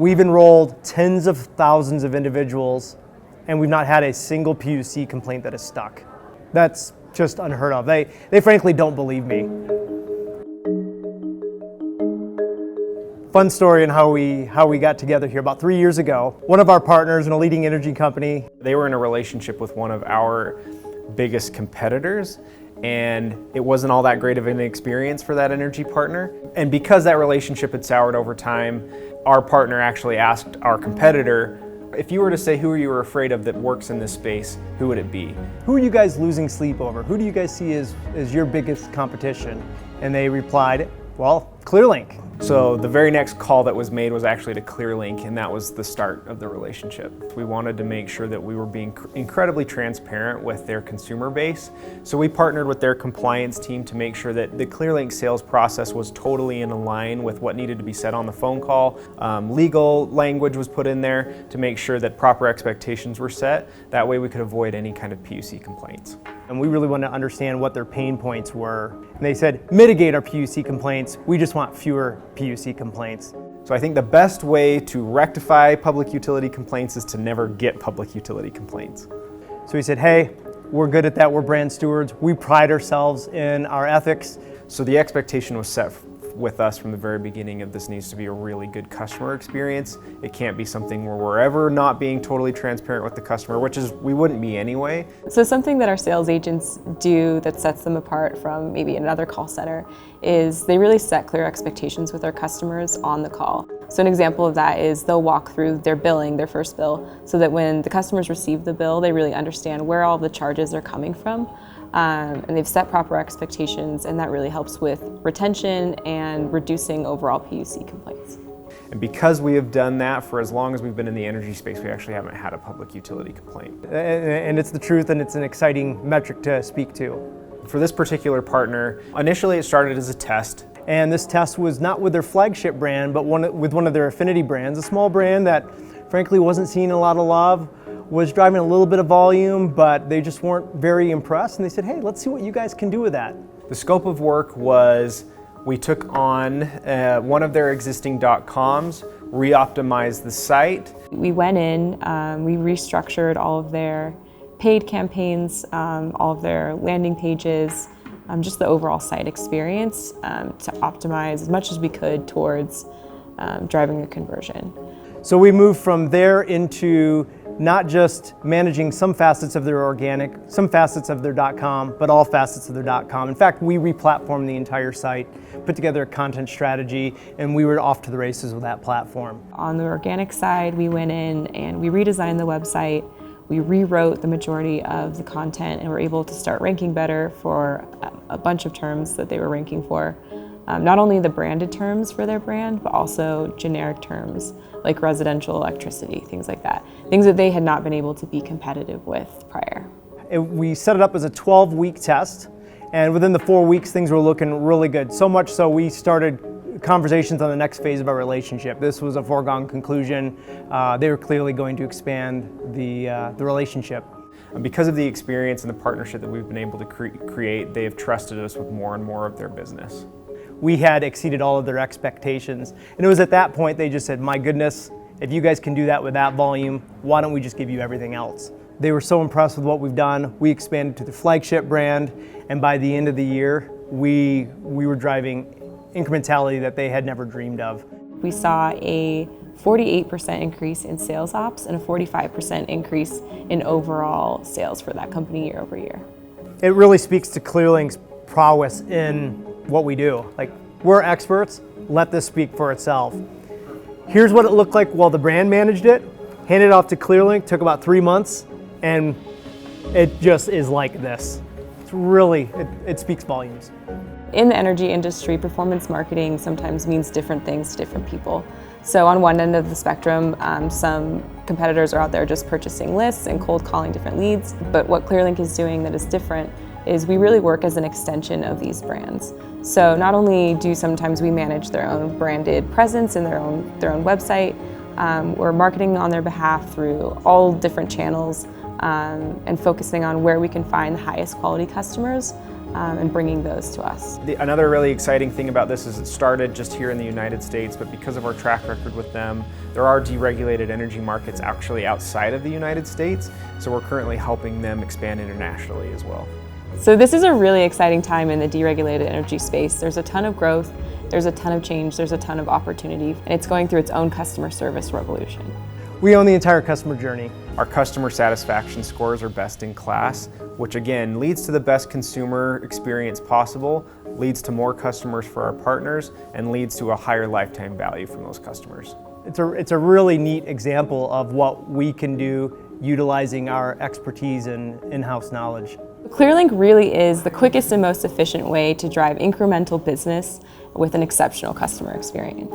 We've enrolled tens of thousands of individuals, and we've not had a single PUC complaint that is stuck. That's just unheard of. They frankly don't believe me. Fun story on how we got together here. About 3 years ago, one of our partners in a leading energy company, they were in a relationship with one of our biggest competitors, and it wasn't all that great of an experience for that energy partner. And because that relationship had soured over time, our partner actually asked our competitor, if you were to say who you were afraid of that works in this space, who would it be? Who are you guys losing sleep over? Who do you guys see as your biggest competition? And they replied, well, Clearlink. So the very next call that was made was actually to Clearlink, and that was the start of the relationship. We wanted to make sure that we were being incredibly transparent with their consumer base. So we partnered with their compliance team to make sure that the Clearlink sales process was totally in line with what needed to be said on the phone call. Legal language was put in there to make sure that proper expectations were set. That way we could avoid any kind of PUC complaints. And we really wanted to understand what their pain points were. And they said, mitigate our PUC complaints. We just want fewer PUC complaints. So I think the best way to rectify public utility complaints is to never get public utility complaints. So we said, hey, we're good at that. We're brand stewards. We pride ourselves in our ethics. So the expectation was set with us from the very beginning of this needs to be a really good customer experience. It can't be something where we're ever not being totally transparent with the customer, which is we wouldn't be anyway. So something that our sales agents do that sets them apart from maybe another call center is they really set clear expectations with our customers on the call. So an example of that is they'll walk through their billing, their first bill, so that when the customers receive the bill, they really understand where all the charges are coming from. And they've set proper expectations, and that really helps with retention and reducing overall PUC complaints. And because we have done that for as long as we've been in the energy space, we actually haven't had a public utility complaint. And it's the truth, and it's an exciting metric to speak to. For this particular partner, initially it started as a test. And this test was not with their flagship brand, but with one of their affinity brands, a small brand that frankly wasn't seeing a lot of love, was driving a little bit of volume, but they just weren't very impressed. And they said, hey, let's see what you guys can do with that. The scope of work was we took on one of their existing .coms, re-optimized the site. We went in, we restructured all of their paid campaigns, all of their landing pages, just the overall site experience to optimize as much as we could towards driving a conversion. So we moved from there into not just managing some facets of their organic, some facets of their .com, but all facets of their .com. In fact, we re-platformed the entire site, put together a content strategy, and we were off to the races with that platform. On the organic side, we went in and we redesigned the website. We rewrote the majority of the content and were able to start ranking better for a bunch of terms that they were ranking for. Not only the branded terms for their brand, but also generic terms like residential electricity, things like that. Things that they had not been able to be competitive with prior. We set it up as a 12-week test, and within the 4 weeks, things were looking really good. So much so we started conversations on the next phase of our relationship. This was a foregone conclusion. They were clearly going to expand the relationship. And because of the experience and the partnership that we've been able to create, they have trusted us with more and more of their business. We had exceeded all of their expectations. And it was at that point they just said, my goodness, if you guys can do that with that volume, why don't we just give you everything else? They were so impressed with what we've done. We expanded to the flagship brand, and by the end of the year, we were driving incrementality that they had never dreamed of. We saw a 48% increase in sales ops and a 45% increase in overall sales for that company year over year. It really speaks to Clearlink's prowess in what we do. Like, we're experts, let this speak for itself. Here's what it looked like while the brand managed it, handed it off to Clearlink, took about 3 months, and it just is like this. It's really, it speaks volumes. In the energy industry, performance marketing sometimes means different things to different people. So on one end of the spectrum, some competitors are out there just purchasing lists and cold calling different leads. But what Clearlink is doing that is different is we really work as an extension of these brands. So not only do sometimes we manage their own branded presence and their own website, we're marketing on their behalf through all different channels and focusing on where we can find the highest quality customers. and bringing those to us. Another really exciting thing about this is it started just here in the United States, but because of our track record with them, there are deregulated energy markets actually outside of the United States, so we're currently helping them expand internationally as well. So this is a really exciting time in the deregulated energy space. There's a ton of growth, there's a ton of change, there's a ton of opportunity, and it's going through its own customer service revolution. We own the entire customer journey. Our customer satisfaction scores are best in class, which again leads to the best consumer experience possible, leads to more customers for our partners, and leads to a higher lifetime value from those customers. It's a really neat example of what we can do utilizing our expertise and in-house knowledge. Clearlink really is the quickest and most efficient way to drive incremental business with an exceptional customer experience.